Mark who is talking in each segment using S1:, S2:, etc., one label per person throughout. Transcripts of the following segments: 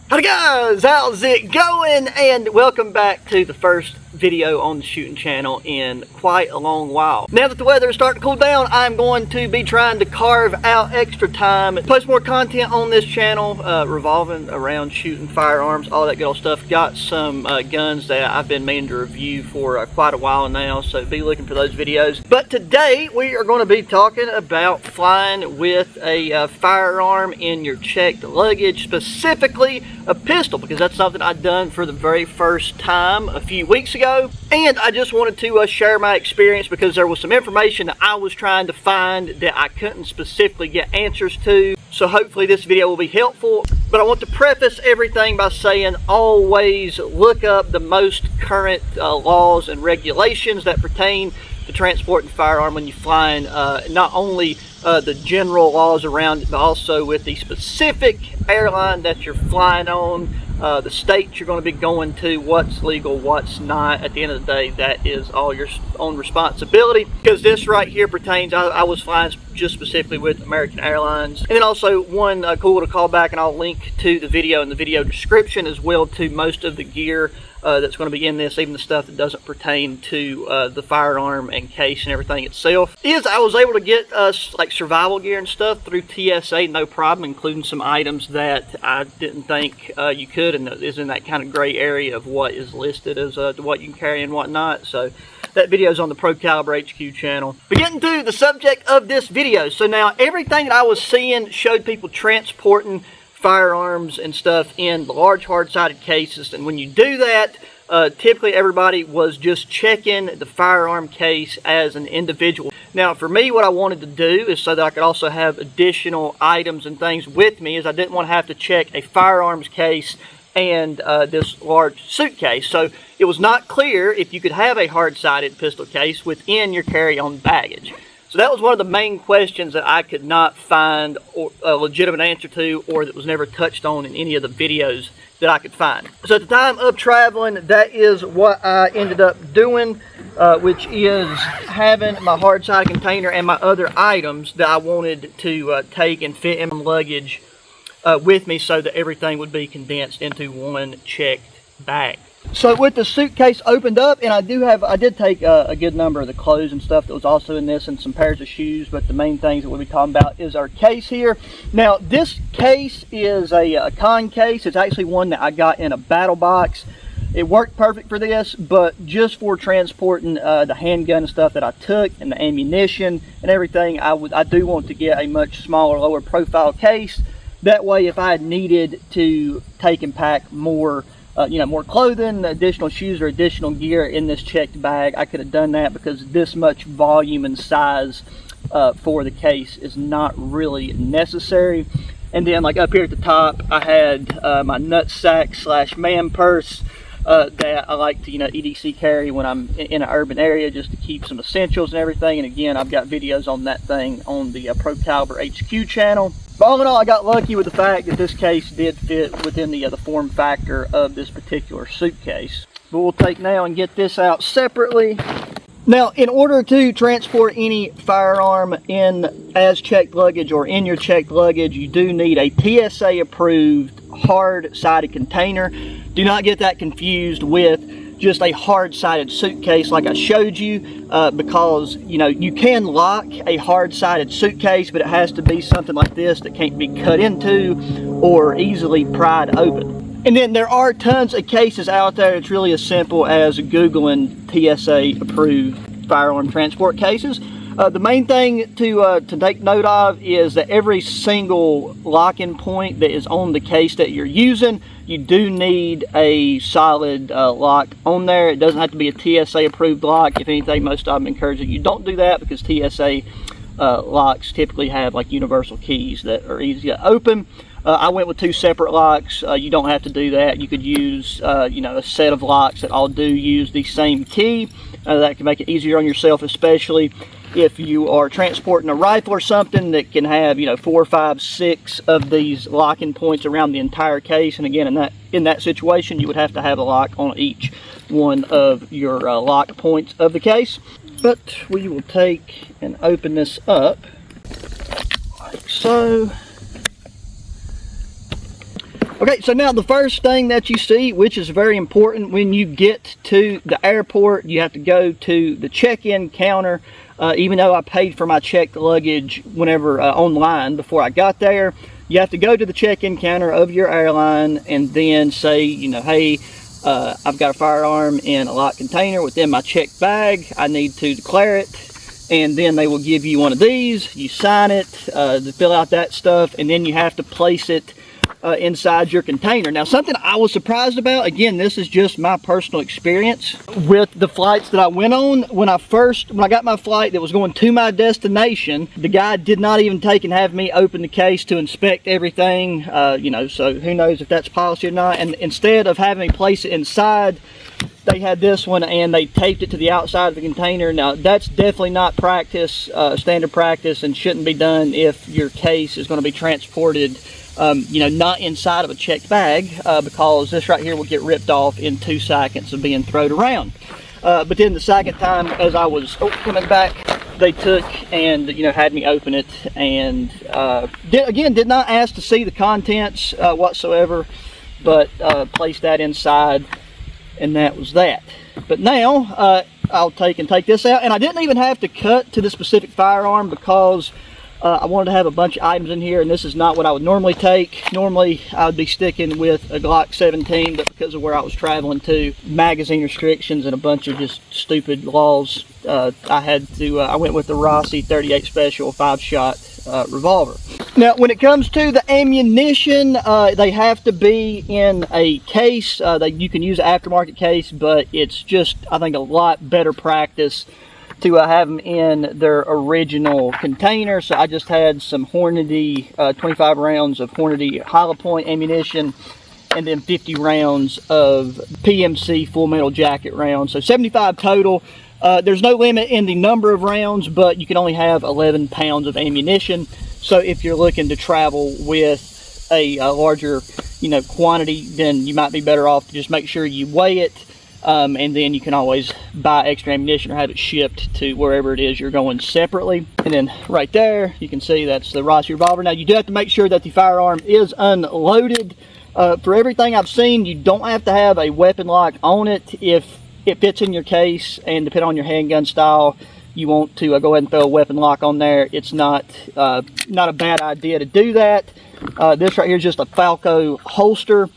S1: Howdy guys, how's it going? And welcome back to the first video on the shooting channel in quite a long while. Now that the weather is starting to cool down, I'm going to be trying to carve out extra time, post more content on this channel revolving around shooting firearms, all that good old stuff. Got some guns that I've been meaning to review for quite a while now, so be looking for those videos. But today we are going to be talking about flying with a firearm in your checked luggage, specifically a pistol, because that's something I've done for the very first time a few weeks ago. And I just wanted to share my experience because there was some information that I was trying to find that I couldn't specifically get answers to. So hopefully this video will be helpful. But I want to preface everything by saying always look up the most current laws and regulations that pertain to transporting a firearm when you're flying. Not only the general laws around it, but also with the specific airline that you're flying on, the states you're going to be going to, what's legal, what's not. At the end of the day, that is all your own responsibility, because this right here pertains, I was flying just specifically with American Airlines. And then also one cool to call back, and I'll link to the video in the video description as well, to most of the gear that's going to be in this, even the stuff that doesn't pertain to the firearm and case and everything itself. Is I was able to get like survival gear and stuff through TSA, no problem, including some items that I didn't think you could, and is in that kind of gray area of what is listed as what you can carry and whatnot. So that video is on the ProCaliber HQ channel. But getting to the subject of this video, so now everything that I was seeing showed people transporting firearms and stuff in large hard-sided cases, and when you do that, typically everybody was just checking the firearm case as an individual. Now for me, what I wanted to do is so that I could also have additional items and things with me, is I didn't want to have to check a firearms case and this large suitcase. So it was not clear if you could have a hard-sided pistol case within your carry-on baggage. So that was one of the main questions that I could not find a legitimate answer to, or that was never touched on in any of the videos that I could find. So at the time of traveling, that is what I ended up doing, which is having my hard-sided container and my other items that I wanted to take and fit in my luggage with me, so that everything would be condensed into one checked bag. So with the suitcase opened up, and I did take a good number of the clothes and stuff that was also in this, and some pairs of shoes, but the main things that we'll be talking about is our case here. Now this case is a con case. It's actually one that I got in a battle box. It worked perfect for this, but just for transporting the handgun and stuff that I took, and the ammunition and everything, I do want to get a much smaller, lower profile case. That way, if I had needed to take and pack more more clothing, additional shoes, or additional gear in this checked bag, I could have done that, because this much volume and size for the case is not really necessary. And then like up here at the top, I had my nutsack / man purse that I like to EDC carry when I'm in an urban area, just to keep some essentials and everything. And again, I've got videos on that thing on the ProCaliber HQ channel. But all in all, I got lucky with the fact that this case did fit within the form factor of this particular suitcase. But we'll take now and get this out separately. Now, in order to transport any firearm in as checked luggage or in your checked luggage, you do need a TSA approved hard-sided container. Do not get that confused with just a hard-sided suitcase like I showed you, because you can lock a hard-sided suitcase, but it has to be something like this that can't be cut into or easily pried open. And then there are tons of cases out there. It's really as simple as Googling TSA approved firearm transport cases. The main thing to take note of is that every single lock-in point that is on the case that you're using, you do need a solid lock on there. It doesn't have to be a TSA approved lock. If anything, most of them encourage that you don't do that, because TSA locks typically have like universal keys that are easy to open. I went with 2 separate locks. You don't have to do that. You could use a set of locks that all do use the same key. That can make it easier on yourself, especially if you are transporting a rifle or something that can have 4, 5, 6 of these locking points around the entire case. And again, in that situation, you would have to have a lock on each one of your lock points of the case. But we will take and open this up like so. Okay, so now the first thing that you see, which is very important when you get to the airport, you have to go to the check-in counter. Even though I paid for my checked luggage whenever online before I got there, you have to go to the check-in counter of your airline and then say, you know, hey, I've got a firearm in a locked container within my checked bag. I need to declare it. And then they will give you one of these. You sign it, to fill out that stuff, and then you have to place it inside your container. Now, something I was surprised about, again, this is just my personal experience with the flights that I went on. When I got my flight that was going to my destination, the guy did not even take and have me open the case to inspect everything, you know, so who knows if that's policy or not. And instead of having me place it inside, they had this one and they taped it to the outside of the container. Now, that's definitely not practice, standard practice, and shouldn't be done if your case is going to be transported you know, not inside of a checked bag, because this right here will get ripped off in 2 seconds of being thrown around. But then the second time, as I was coming back, they took and, you know, had me open it, and did not ask to see the contents whatsoever, but placed that inside, and that was that. But now I'll take this out, and I didn't even have to cut to the specific firearm because I wanted to have a bunch of items in here, and this is not what I would normally take. Normally, I would be sticking with a Glock 17, but because of where I was traveling to, magazine restrictions and a bunch of just stupid laws, I went with the Rossi 38 Special 5-shot revolver. Now, when it comes to the ammunition, they have to be in a case. You can use an aftermarket case, but it's just, I think, a lot better practice to have them in their original container. So I just had some Hornady, 25 rounds of Hornady hollow point ammunition, and then 50 rounds of PMC full metal jacket rounds. So 75 total. There's no limit in the number of rounds, but you can only have 11 pounds of ammunition. So if you're looking to travel with a larger, you know, quantity, then you might be better off to just make sure you weigh it. And then you can always buy extra ammunition or have it shipped to wherever it is you're going separately. And then right there, you can see that's the Rossi revolver. Now, you do have to make sure that the firearm is unloaded. For everything I've seen, you don't have to have a weapon lock on it if it fits in your case, and depending on your handgun style, you want to go ahead and throw a weapon lock on there. It's not a bad idea to do that. This right here is just a Falco holster.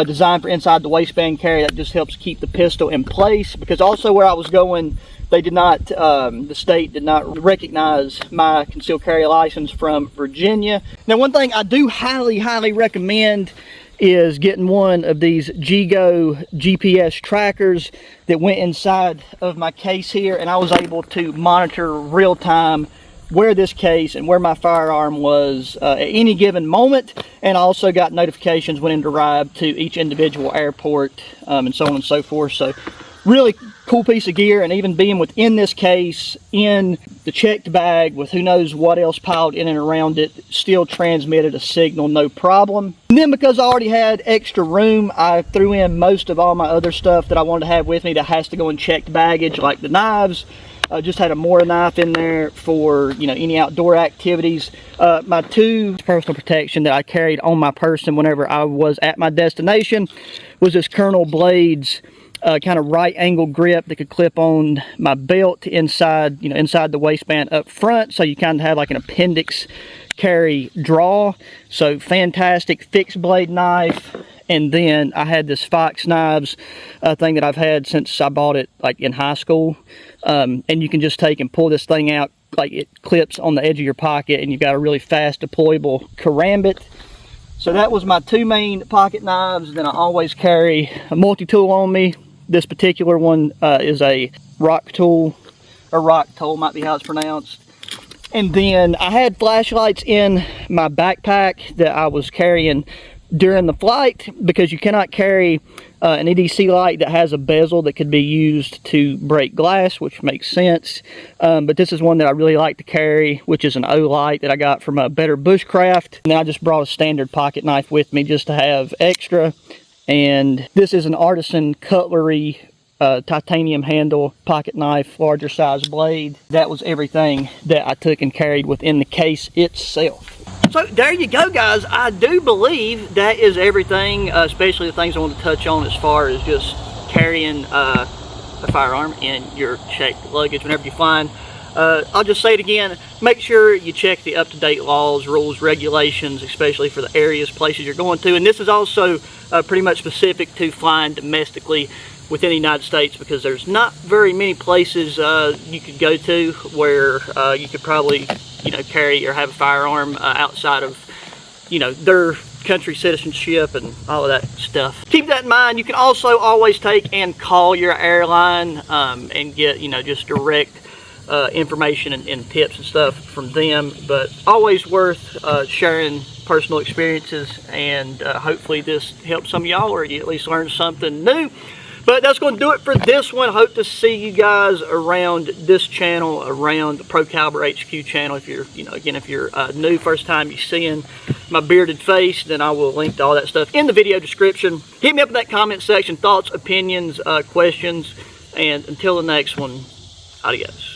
S1: Designed for inside the waistband carry. That just helps keep the pistol in place, because also where I was going, they did not, the state did not recognize my concealed carry license from Virginia. Now, one thing I do highly recommend is getting one of these GGO GPS trackers that went inside of my case here, and I was able to monitor real time where this case and where my firearm was at any given moment, and I also got notifications when it arrived to each individual airport, and so on and so forth. So really cool piece of gear, and even being within this case in the checked bag with who knows what else piled in and around it, still transmitted a signal no problem. And then because I already had extra room, I threw in most of all my other stuff that I wanted to have with me that has to go in checked baggage, like the knives. Just had a Mora knife in there for, you know, any outdoor activities. My 2 personal protection that I carried on my person whenever I was at my destination was this Colonel Blades kind of right angle grip that could clip on my belt inside, you know, inside the waistband up front. So you kind of have like an appendix carry draw. So fantastic fixed blade knife. And then I had this Fox Knives thing that I've had since I bought it like in high school. And you can just take and pull this thing out, like it clips on the edge of your pocket, and you've got a really fast deployable karambit. So that was my 2 main pocket knives. Then I always carry a multi-tool on me. This particular one is a rock tool, or rock tool might be how it's pronounced. And then I had flashlights in my backpack that I was carrying during the flight, because you cannot carry an EDC light that has a bezel that could be used to break glass, which makes sense. But this is one that I really like to carry, which is an O light that I got from a Better Bushcraft. And then I just brought a standard pocket knife with me just to have extra. And this is an Artisan Cutlery titanium handle pocket knife, larger size blade. That was everything that I took and carried within the case itself. So there you go, guys. I do believe that is everything, especially the things I want to touch on as far as just carrying a firearm in your checked luggage whenever you're flying. I'll just say it again, make sure you check the up-to-date laws, rules, regulations, especially for the areas, places you're going to. And this is also pretty much specific to flying domestically within the United States, because there's not very many places you could go to where you could probably, you know, carry or have a firearm outside of, you know, their country citizenship and all of that stuff. Keep that in mind. You can also always take and call your airline and get, you know, just direct information and tips and stuff from them, but always worth sharing personal experiences, and hopefully this helps some of y'all, or you at least learn something new. But that's going to do it for this one. Hope to see you guys around this channel, around the Pro Caliber HQ channel. If you're, you know, again, if you're new, first time you're seeing my bearded face, then I will link to all that stuff in the video description. Hit me up in that comment section, thoughts, opinions, questions, and until the next one, adios.